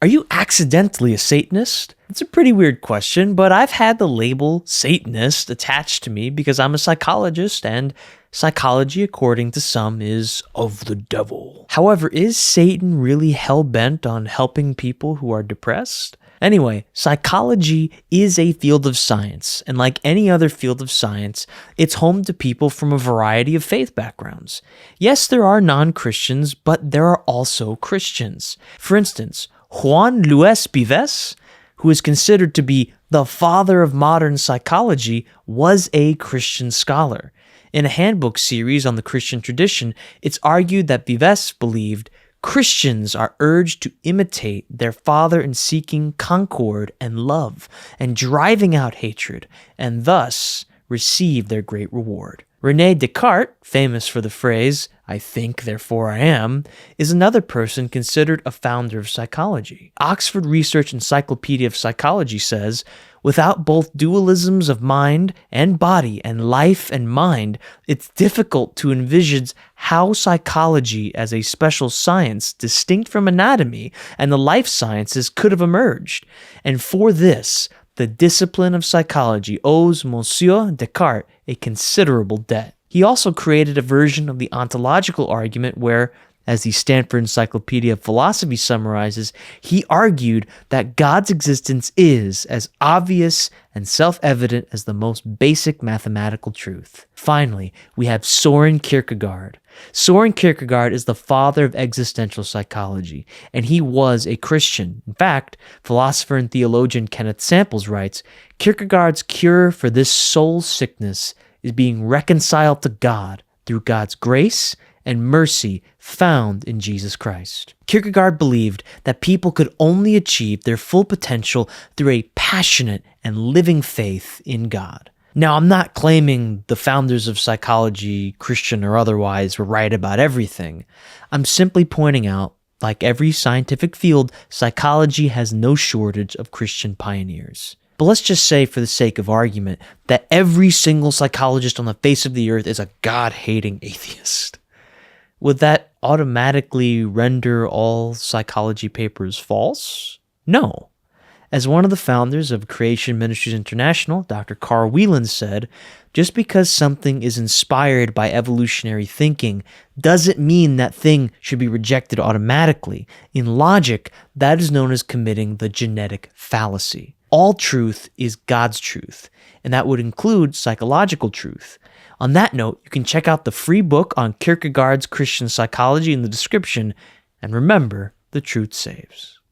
Are you accidentally a Satanist? It's a pretty weird question, but I've had the label Satanist attached to me because I'm a psychologist, and psychology, according to some, is of the devil. However, is Satan really hell-bent on helping people who are depressed? Anyway, psychology is a field of science, and like any other field of science, it's home to people from a variety of faith backgrounds. Yes, there are non-Christians, but there are also Christians. For instance, Juan Luis Vives, who is considered to be the father of modern psychology, was a Christian scholar. In a handbook series on the Christian tradition, it's argued that Vives believed Christians are urged to imitate their father in seeking concord and love and driving out hatred, and thus receive their great reward. René Descartes, famous for the phrase, "I think, therefore I am," is another person considered a founder of psychology. Oxford Research Encyclopedia of Psychology says, "Without both dualisms of mind and body and life and mind, it's difficult to envision how psychology as a special science distinct from anatomy and the life sciences could have emerged. And for this, the discipline of psychology owes Monsieur Descartes a considerable debt." He also created a version of the ontological argument where, as the Stanford Encyclopedia of Philosophy summarizes, he argued that God's existence is as obvious and self-evident as the most basic mathematical truth. Finally, we have Søren Kierkegaard. Søren Kierkegaard is the father of existential psychology, and he was a Christian. In fact, philosopher and theologian Kenneth Samples writes, "Kierkegaard's cure for this soul sickness is being reconciled to God through God's grace and mercy found in Jesus Christ." Kierkegaard believed that people could only achieve their full potential through a passionate and living faith in God. Now, I'm not claiming the founders of psychology, Christian or otherwise, were right about everything. I'm simply pointing out, like every scientific field, psychology has no shortage of Christian pioneers. But let's just say, for the sake of argument, that every single psychologist on the face of the earth is a God-hating atheist. Would that automatically render all psychology papers false? No. As one of the founders of Creation Ministries International, Dr. Carl Wieland said, "Just because something is inspired by evolutionary thinking doesn't mean that thing should be rejected automatically. In logic, that is known as committing the genetic fallacy. All truth is God's truth, and that would include psychological truth." On that note, you can check out the free book on Kierkegaard's Christian psychology in the description, and remember, the truth saves.